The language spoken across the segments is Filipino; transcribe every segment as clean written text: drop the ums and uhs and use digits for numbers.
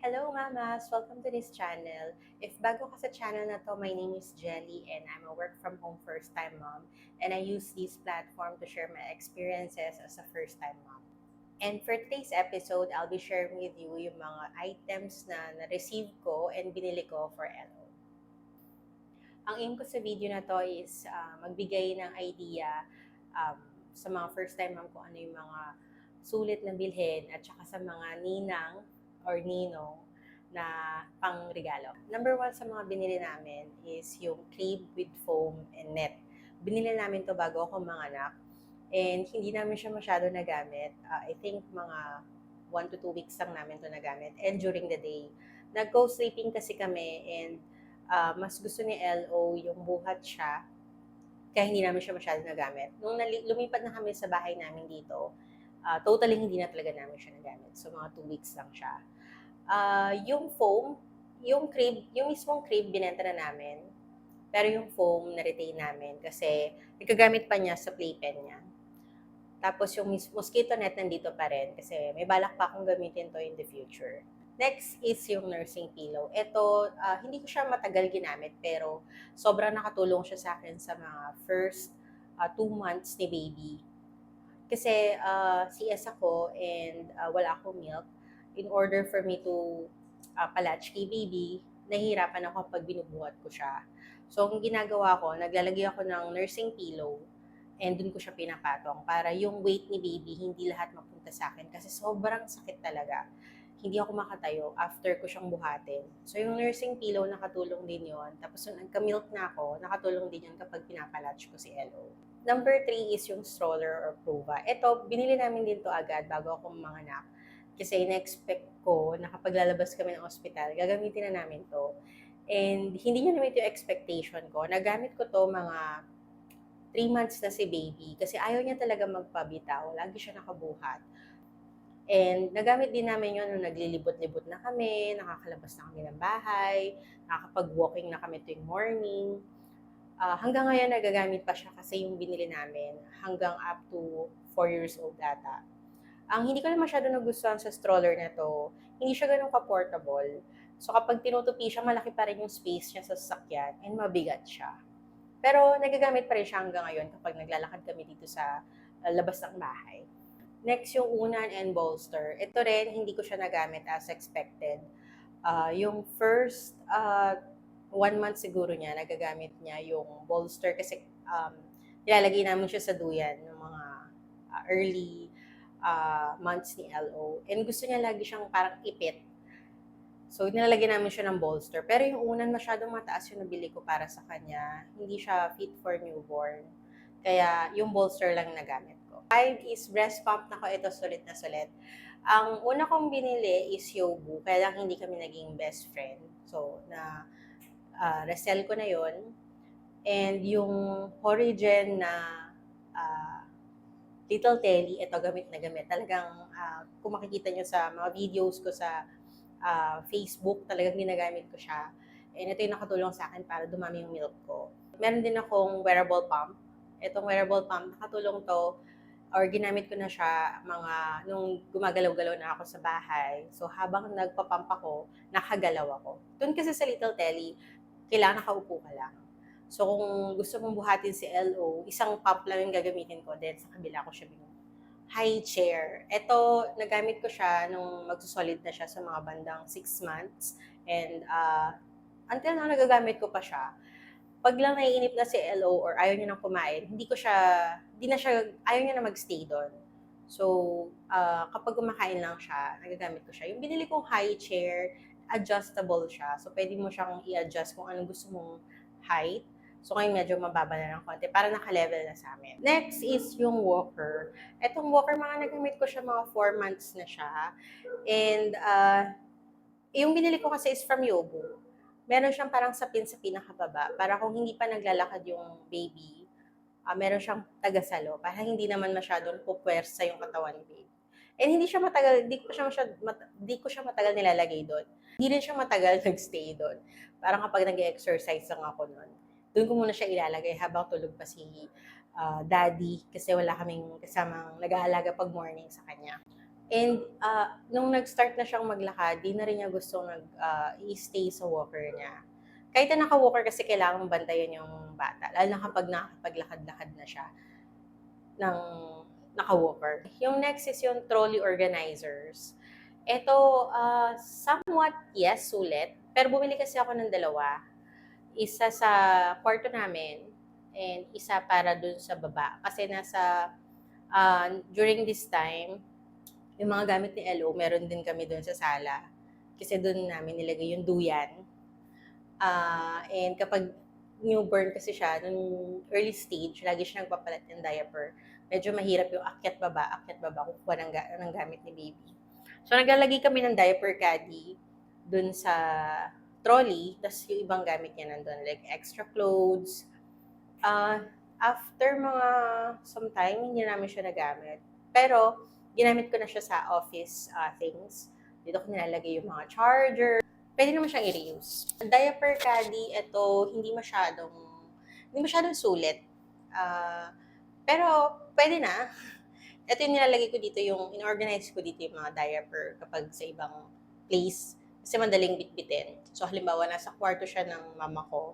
Hello mamas! Welcome to this channel. If bago ka sa channel na to, my name is Jelly and I'm a work from home first time mom and I use this platform to share my experiences as a first time mom. And for today's episode, I'll be sharing with you yung mga items na na-receive ko and binili ko for LO. Ang aim ko sa video na to is magbigay ng idea sa mga first time mom kung ano yung mga sulit na bilhin at saka sa mga ninang or ninong na pang regalo. Number one sa mga binili namin is yung crib with foam and net. Binili namin to bago ako manganak and hindi namin siya masyado nagamit. I think mga 1 to 2 weeks lang namin to nagamit and during the day. Nag-co-sleeping kasi kami and mas gusto ni LO yung buhat siya kaya hindi namin siya masyado nagamit. Nung lumipat na kami sa bahay namin dito, totally hindi na talaga namin siya nagamit. So, mga 2 weeks lang siya. Yung foam, yung crib, yung mismong crib, binenta na namin. Pero yung foam, na-retain namin kasi nagagamit pa niya sa playpen niya. Tapos yung mosquito net nandito pa rin kasi may balak pa akong gamitin to in the future. Next is yung nursing pillow. Ito, hindi ko siya matagal ginamit pero sobrang nakatulong siya sa akin sa mga first 2 months ni baby. Kasi CS ako and wala akong milk. In order for me to palatch kay baby, nahihirapan ako pag binubuhat ko siya. So, ang ginagawa ko, naglalagay ako ng nursing pillow and dun ko siya pinapatong para yung weight ni baby hindi lahat mapunta sa akin kasi sobrang sakit talaga. Hindi ako makatayo after ko siyang buhatin. So, yung nursing pillow, nakatulong din yon. Tapos, nung nagka-milk na ako, nakatulong din yon kapag pinapalatch ko si LO. Number 3 is yung stroller or Prova. Ito, binili namin din to agad bago ako manganak. Kasi na-expect ko na kapag lalabas kami ng ospital, gagamitin na namin to. And hindi niya naman yung expectation ko. Nagamit ko to mga 3 months na si baby kasi ayaw niya talaga magpabitaw. Lagi siya nakabuhat. And nagamit din namin yun nung naglilibot-libot na kami, nakakalabas na kami ng bahay, nakakapag-walking na kami tuwing morning. Hanggang ngayon nagagamit pa siya kasi yung binili namin hanggang up to 4 years old data. Ang hindi ko na masyado nagustuhan sa stroller na to, hindi siya ganun ka-portable. So kapag tinutupi siya, malaki pa rin yung space niya sa sasakyan and mabigat siya. Pero nagagamit pa rin siya hanggang ngayon kapag naglalakad kami dito sa labas ng bahay. Next, yung unan and bolster. Ito rin, hindi ko siya nagamit as expected. Yung first 1 month siguro niya, nagagamit niya yung bolster kasi nilalagay namin siya sa duyan ng mga early months ni LO. And gusto niya lagi siyang parang ipit. So, nilalagay namin siya ng bolster. Pero yung unan, masyadong mataas yung nabili ko para sa kanya. Hindi siya fit for newborn. Kaya, yung bolster lang nagamit ko. 5 is breast pump na ko. Ito, sulit na sulit. Ang una kong binili is Yobu. Kaya lang hindi kami naging best friend. So, resell ko na yon. And yung Horigen na Little Telly, ito gamit na gamit. Talagang, kung makikita nyo sa mga videos ko sa Facebook, talagang ginagamit ko siya. And ito yung nakatulong sa akin para dumami yung milk ko. Meron din akong wearable pump. Itong wearable pump, nakatulong to or ginamit ko na siya nung gumagalaw-galaw na ako sa bahay. So habang nagpa-pump ako, nakagalaw ako. Doon kasi sa Little Telly, kailangan nakaupo ka lang. So kung gusto mong buhatin si LO, isang pump lang yung gagamitin ko, then sa kabila ko siya high chair. Ito, nagamit ko siya nung magsusolid na siya sa mga bandang 6 months. And until na nagagamit ko pa siya, pag lang naiinip na si LO or ayaw niya nang kumain, ayaw niya na magstay doon. So, kapag kumakain lang siya, nagagamit ko siya. Yung binili kong high chair, adjustable siya. So, pwede mo siyang i-adjust kung anong gusto mong height. So, ngayon medyo mababa na ng konti para naka-level na sa amin. Next is yung walker. Etong walker, nagamit ko siya mga 4 months na siya. And yung binili ko kasi is from Yobu. Meron siyang parang sapin sa pinakababa para kung hindi pa naglalakad yung baby, meron siyang tagasalo para hindi naman masyadong pupwersa yung katawan ni baby. And hindi siya matagal, di ko siya matagal nilalagay doon. Hindi rin siya matagal nagstay doon. Parang kapag nag-exercise lang ako noon, doon ko muna siya ilalagay habang tulog pa si daddy kasi wala kaming kasamang nag-aalaga pag morning sa kanya. And nung nag-start na siyang maglakad, di na rin niya gustong i-stay sa walker niya. Kahit na naka-walker kasi kailangan bantayan yung bata, lalo na kapag nakakapaglakad-lakad na siya ng naka-walker. Yung next is yung trolley organizers. Ito, somewhat, yes, sulit. Pero bumili kasi ako ng dalawa. Isa sa kwarto namin and isa para dun sa baba. Kasi during this time, yung mga gamit ni LO, meron din kami dun sa sala. Kasi dun namin nilagay yung duyan. And kapag newborn kasi siya, nung early stage, lagi siya nagpapalit ng diaper. Medyo mahirap yung akyat baba, kukuha ng gamit ni baby. So, naglalagay kami ng diaper caddy dun sa trolley, tapos yung ibang gamit niya nandun, like extra clothes. After mga sometime, hindi namin siya nagamit. Pero, ginamit ko na siya sa office things. Dito ko nilalagay yung mga charger. Pwede naman siyang i-reuse. Diaper caddy, ito, hindi masyadong sulit. Pero, pwede na. Ito yung nilalagay ko dito, yung in-organize ko dito yung mga diaper kapag sa ibang place. Kasi madaling bitbitin. So, halimbawa, nasa kwarto siya ng mama ko,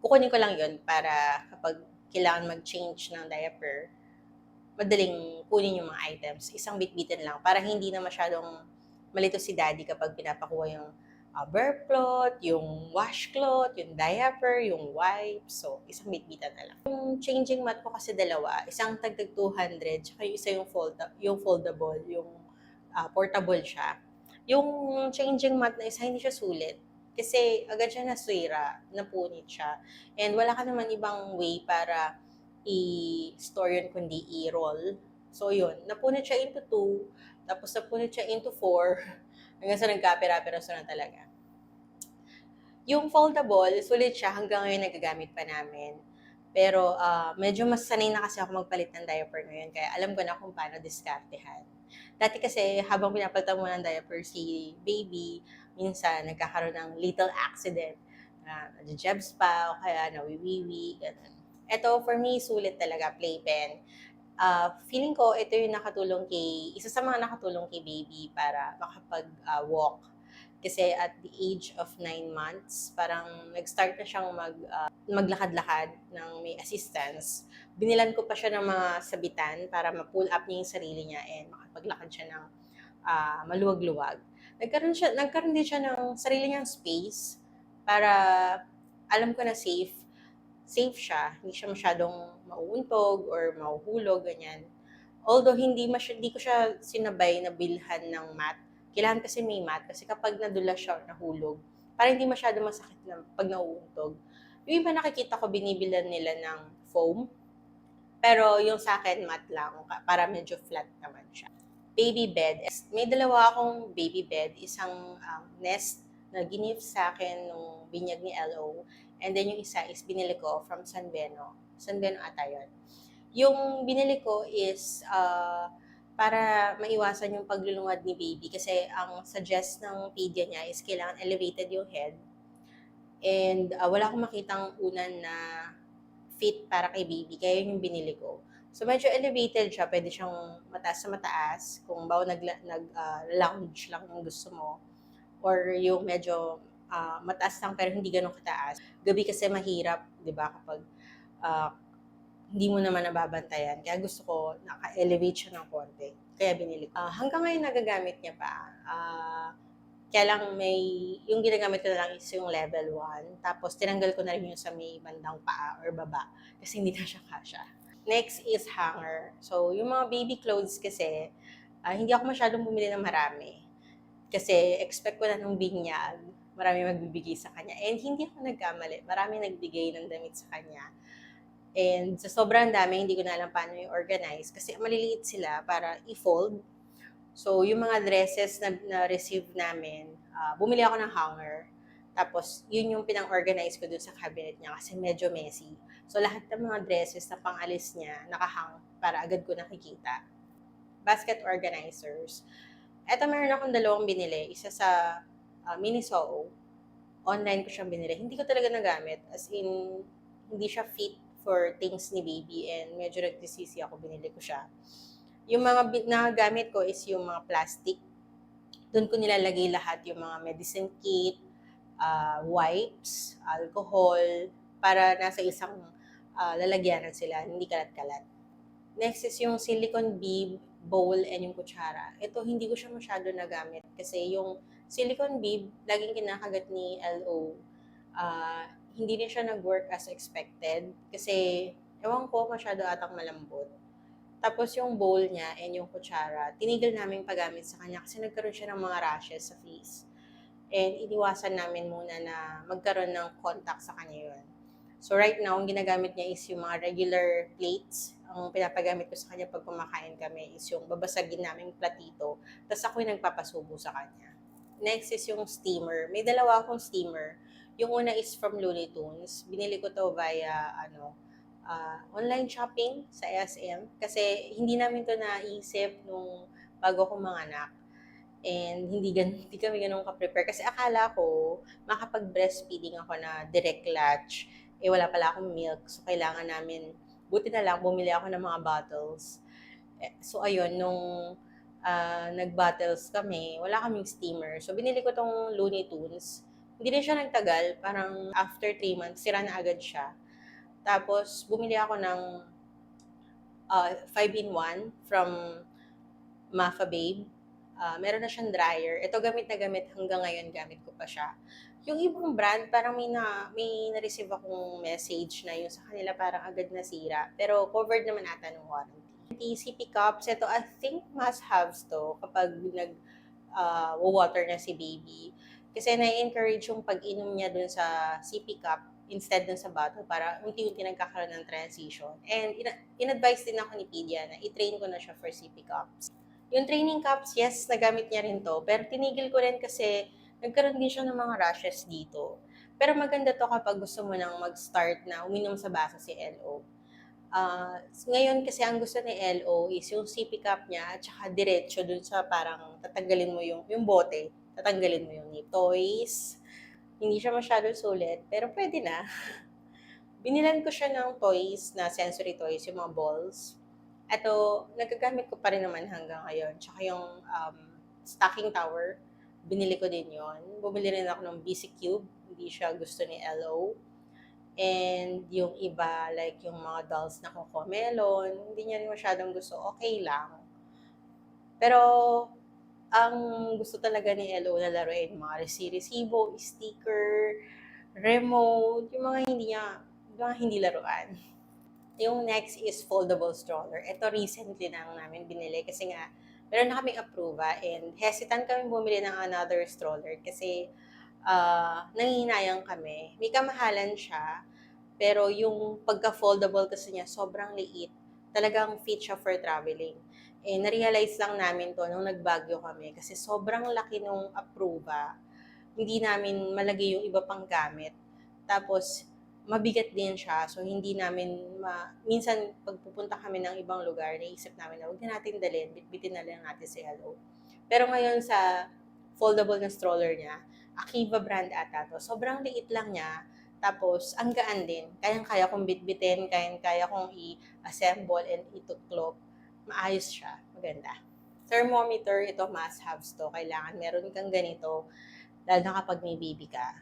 kukunin ko lang yun para kapag kailangan mag-change ng diaper, madaling kunin yung mga items. Isang bitbitin lang para hindi na masyadong malito si daddy kapag pinapakuha yung burp cloth, yung washcloth, yung diaper, yung wipes. So, isang bitbitan na lang. Yung changing mat ko kasi dalawa, isang tagtag 200, tsaka yung isa yung foldable, yung portable siya. Yung changing mat na isa, hindi siya sulit. Kasi agad siya nasira, napunit siya. And wala ka naman ibang way para i-store yun kundi i-roll. So yun, napunit siya into 2, tapos napunit siya into 4, hanggang sa nagkapira-piraso na talaga. Yung foldable, sulit siya, hanggang ngayon nagagamit pa namin. Pero medyo mas sanay na kasi ako magpalit ng diaper ngayon, kaya alam ko na kung paano diskartehan. Dati kasi habang pinapalitan mo ng diaper si baby, minsan nagkakaroon ng little accident. Nadjebs pa, o kaya nawiwiwi, ganun. Ito, for me, sulit talaga, playpen. Feeling ko, ito yung isa sa mga nakatulong kay baby para makapag-walk. Kasi at the age of 9 months, parang nag-start na siyang maglakad-lakad ng may assistance. Binilan ko pa siya ng mga sabitan para ma-pull up niya yung sarili niya and makapaglakad siya ng maluwag-luwag. Nagkaroon din siya ng sarili niyang space para alam ko na safe siya, hindi siya masyadong mauuntog or mahuhulog, ganyan. Although hindi ko siya sinabay na bilhan ng mat. Kailangan kasi may mat kasi kapag nadula siya or nahulog, parang hindi masyado masakit na pag nauuntog. Yung iba nakikita ko binibilan nila ng foam, pero yung sa akin mat lang para medyo flat naman siya. Baby bed. May dalawa akong baby bed, isang nest na gift sa akin nung binyag ni LO. And then yung isa is binili ko from San Beno. San Beno ata yun. Yung binili ko is para maiwasan yung paglulungad ni baby kasi ang suggest ng pedia niya is kailangan elevated yung head. And wala akong makitang unan na fit para kay baby, kaya yun yung binili ko. So medyo elevated siya, pwede siyang mataas sa mataas kung bawa lounge lang yung gusto mo, or yung medyo mataas lang pero hindi ganun kataas. Gabi kasi mahirap, 'di ba, kapag hindi mo naman nababantayan. Kaya gusto ko naka-elevate siya ng konti. Kaya binili ko. Hanggang ngayon nagagamit niya pa. Kaya lang yung ginagamit ko na lang is yung level 1. Tapos tinanggal ko na rin yung sa may bandang paa or baba kasi hindi na siya kasya. Next is hanger. So, yung mga baby clothes kasi, hindi ako masyadong bumili ng marami. Kasi expect ko na nung binyag, marami magbibigay sa kanya. And hindi ako nagkamali. Marami nagbigay ng damit sa kanya. And sa sobrang dami, hindi ko na alam paano yung organize kasi maliliit sila para i-fold. So, yung mga dresses na receive namin, bumili ako ng hanger. Tapos, yun yung pinang-organize ko dun sa cabinet niya kasi medyo messy. So, lahat ng mga dresses na pang-alis niya, nakahang para agad ko nakikita. Basket organizers. Eto, meron akong dalawang binili. Isa sa Miniso. Online ko siyang binili. Hindi ko talaga nagamit. As in, hindi siya fit for things ni baby and medyo nagtisisi ako, binili ko siya. Yung mga nagagamit ko is yung mga plastic. Doon ko nilalagay lahat yung mga medicine kit, wipes, alcohol, para nasa isang lalagyanan sila, hindi kalat-kalat. Next is yung silicone bib, bowl, and yung kutsara. Ito, hindi ko siya masyado nagamit kasi yung silicone bib, laging kinakagat ni LO. Ah, hindi rin siya nag-work as expected kasi, ewan ko, masyado atang malambot. Tapos yung bowl niya and yung kutsara, tinigil namin paggamit sa kanya kasi nagkaroon siya ng mga rashes sa face. And iniwasan namin muna na magkaroon ng contact sa kanya yun. So right now, ang ginagamit niya is yung mga regular plates. Ang pinapagamit ko sa kanya pag kumakain kami is yung babasagin naming platito. Tapos ako yung nagpapasubo sa kanya. Next is yung steamer. May dalawa akong steamer. Yung una is from Looney Tunes. Binili ko to via online shopping sa SM. Kasi hindi namin to naisip nung bago ko manganak. And hindi kami ganun ka-prepare. Kasi akala ko, makapag-breastfeeding ako na direct latch. Eh, wala pala akong milk. So, kailangan namin, buti na lang, bumili ako ng mga bottles. So, ayun, nung nag-bottles kami, wala kaming steamer. So, binili ko tong Looney Tunes. Hindi rin siya nagtagal. Parang after 3 months, sira na agad siya. Tapos, bumili ako ng 5-in-1 from Mafa Babe. Meron na siyang dryer. Ito gamit na gamit hanggang ngayon, gamit ko pa siya. Yung ibang brand, parang may na-receive akong message na yung sa kanila parang agad nasira. Pero covered naman ata ng warranty. CP cups, ito I think must-haves to kapag water na si baby. Kasi na-encourage yung pag-inom niya dun sa CP cup instead dun sa bottle para unti-unti nagkakaroon ng transition. And in-advise din ako ni Pedia na i-train ko na siya for CP cups. Yung training cups, yes, nagamit niya rin to. Pero tinigil ko rin kasi nagkaroon din siya ng mga rashes dito. Pero maganda to kapag gusto mo nang mag-start na uminom sa baso si LO. Ngayon kasi ang gusto ni LO is yung CP cup niya at saka diretso dun sa parang tatanggalin mo yung bote, tatanggalin mo yung nip. Toys, hindi siya masyado sulit, pero pwede na. Binilan ko siya ng toys na sensory toys, yung mga balls. Ito, nagagamit ko pa rin naman hanggang ngayon. Tsaka yung stacking tower, binili ko din yon. Bumili rin ako ng BC Cube, hindi siya gusto ni LO. And yung iba, like yung mga dolls na Cocomelon, hindi niya rin masyadong gusto, okay lang. Pero, ang gusto talaga ni LO na laruin, mga resibo, sticker, remote, yung mga hindi laruan. Yung next is foldable stroller. Ito recently lang namin binili kasi nga meron na kaming approva and hesitant kami bumili ng another stroller kasi nangihinayang kami. May kamahalan siya, pero yung pagka-foldable kasi niya sobrang liit. Talagang fit siya for traveling. Eh, na-realize lang namin to nung nagbagyo kami kasi sobrang laki nung approva. Hindi namin malagay yung iba pang gamit. Tapos, mabigat din siya. So, hindi namin minsan, pag pupunta kami ng ibang lugar, naisip namin na huwag na natin dalhin, bitbitin na lang natin si Hello. Pero ngayon sa foldable na stroller niya, Akiva brand ata to. Sobrang liit lang niya. Tapos, ang gaan din. Kayang-kaya kong bitbitin, kayang-kaya kong i-assemble and ituklop. Maayos siya. Maganda. Thermometer, ito must-haves to. Kailangan meron kang ganito, lalo na kapag may baby ka.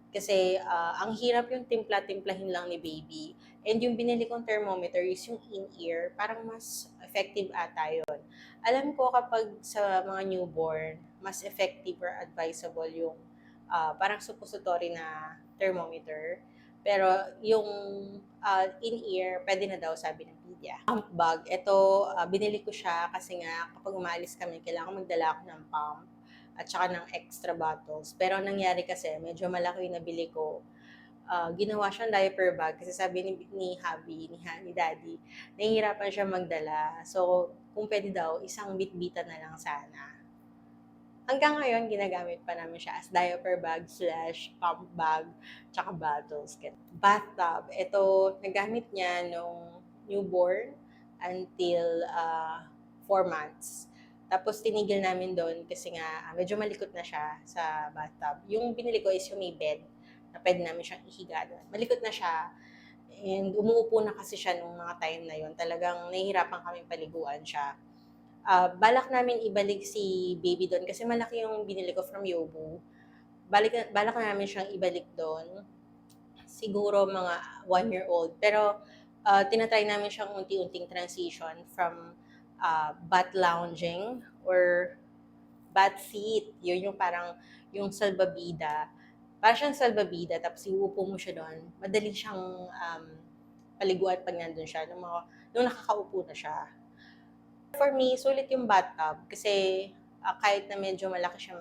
Kasi ang hirap yung timpla-timplahin lang ni baby. And yung binili kong thermometer is yung in-ear. Parang mas effective ata yun. Alam ko kapag sa mga newborn, mas effective or advisable yung parang suppository na thermometer. Pero yung in-ear, pwede na daw, sabi ng pedia. Pump bag, ito, binili ko siya kasi nga kapag umaalis kami, kailangan magdala ako ng pump at saka ng extra bottles. Pero ang nangyari kasi, medyo malaki yung nabili ko. Ginawa siyang diaper bag kasi sabi ni Habi, ni Daddy, nahihirapan siya magdala. So, kung pwede daw, isang bitbitan na lang sana. Hanggang ngayon, ginagamit pa namin siya as diaper bag / pump bag, tsaka bottles. Bathtub, ito, nagamit niya nung newborn until 4 months. Tapos tinigil namin doon kasi nga medyo malikot na siya sa bathtub. Yung binili ko is yung may bed na pwede namin siyang ihiga doon. Malikot na siya and umuupo na kasi siya nung mga time na yon. Talagang nahihirapan kami paliguan siya. Balak namin ibalik si baby doon kasi malaki yung binili ko from Yobu. Balak namin siyang ibalik doon. Siguro mga 1 year old. Pero tinatry namin siyang unti-unting transition from bat lounging or bat seat. Yun yung parang yung salbabida. Parang siyang salbabida, tapos iuupo mo siya doon. Madali siyang paliguan pag nandun siya, nung nakakaupo na siya. For me, sulit yung bathtub kasi kahit na medyo malaki siya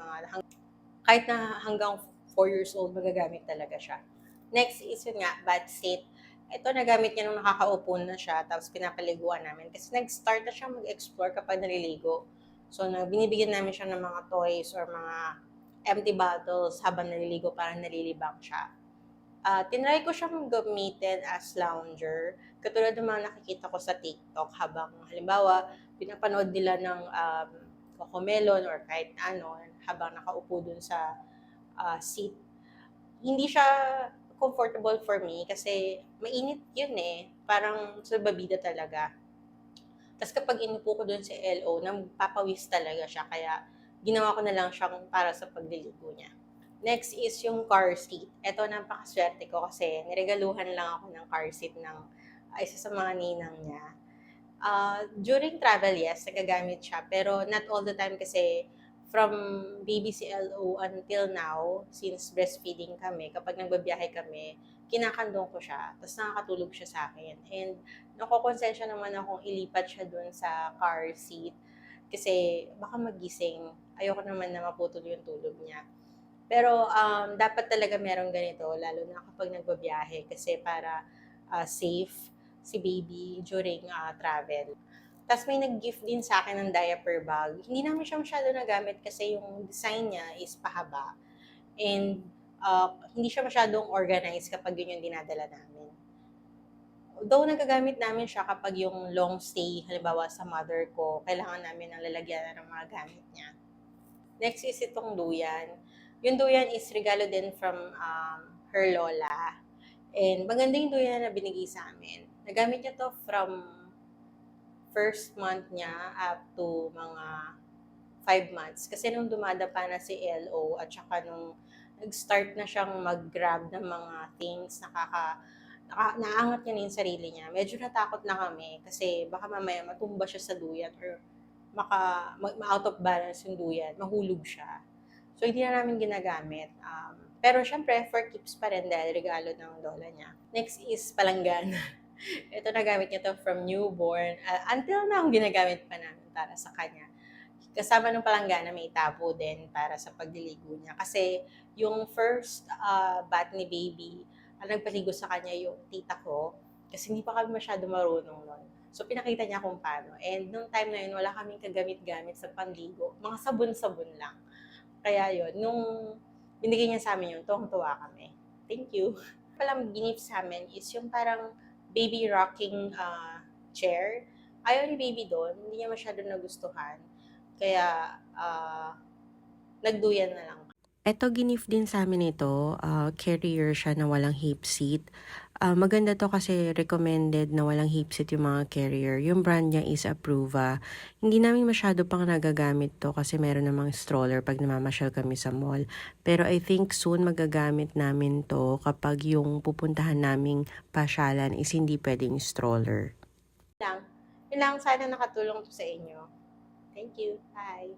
kahit na hanggang 4 years old magagamit talaga siya. Next is yun nga, bath seat. Ito nagamit niya nung nakakaupo na siya, tapos pinapaliguan namin. Kasi nag-start na siya mag-explore kapag naliligo. So, binibigyan namin siya ng mga toys or mga empty bottles habang naliligo para nalilibang siya. Tinry ko siyang gamitin as lounger. Katulad ng mga nakikita ko sa TikTok habang halimbawa, pinapanood nila ng Cocomelon or kahit ano habang nakaupo dun sa seat. Hindi siya comfortable for me kasi mainit yun eh. Parang salbabida talaga. Tapos kapag inupo ko dun sa LO, napapawis talaga siya. Kaya ginawa ko na lang siyang para sa pagliligo niya. Next is yung car seat. Ito, napakaswerte ko kasi niregaluhan lang ako ng car seat ng isa sa mga ninang niya. During travel, yes, nagagamit siya. Pero not all the time kasi from baby CLO until now, since breastfeeding kami, kapag nagbabiyahe kami, kinakandong ko siya. Tapos nakakatulog siya sa akin. And nakukonsensya naman akong ilipat siya dun sa car seat. Kasi baka magising. Ayoko naman na maputol yung tulog niya. Pero dapat talaga merong ganito, lalo na kapag nagbabiyahe. Kasi para safe si baby during travel. Tapos may nag-gift din sa akin ng diaper bag. Hindi namin siya masyado nagamit kasi yung design niya is pahaba. And hindi siya masyadong organized kapag yun yung dinadala namin. Though nagagamit namin siya kapag yung long stay, halimbawa sa mother ko, kailangan namin ng lalagyan ng mga gamit niya. Next is itong duyan. Yung duyan is regalo din from her lola. And maganda yung duyan na binigay sa amin. Nagamit niya to from first month niya up to mga 5 months. Kasi nung dumadapa na si LO at saka nung nag-start na siyang mag-grab ng mga things, naangat niya na yung sarili niya. Medyo natakot na kami kasi baka mamaya matumba siya sa duyan or ma-out of balance yung duyan, mahulog siya. So, hindi na namin ginagamit. Pero syempre, for keeps pa rin dahil regalo ng lola niya. Next is palanggana. Ito nagamit niya to from newborn. Until now, ginagamit pa namin para sa kanya. Kasama ng palanggana, may tabo din para sa pagliligo niya. Kasi yung first bath ni baby, ang nagpaligo sa kanya yung tita ko. Kasi hindi pa kami masyado marunong nun. So, pinakita niya kung paano. And nung time na yun, wala kaming kagamit-gamit sa panligo. Mga sabon-sabon lang. Kaya yun, nung binigay niya sa amin yun, tuwang-tuwa kami. Thank you. Palang gift sa amin is yung parang baby rocking chair. Ayaw ni baby doon, hindi niya masyado nagustuhan. Kaya nagduyan na lang. Eto, gift din sa amin ito. Carrier siya na walang hip seat. Maganda to kasi recommended na walang hip seat yung mga carrier. Yung brand niya is Approva. Hindi namin masyado pang nagagamit to kasi meron namang stroller pag namamasyal kami sa mall. Pero I think soon magagamit namin to kapag yung pupuntahan naming pasyalan is hindi pwedeng stroller. Yun lang sana nakatulong to sa inyo. Thank you. Bye.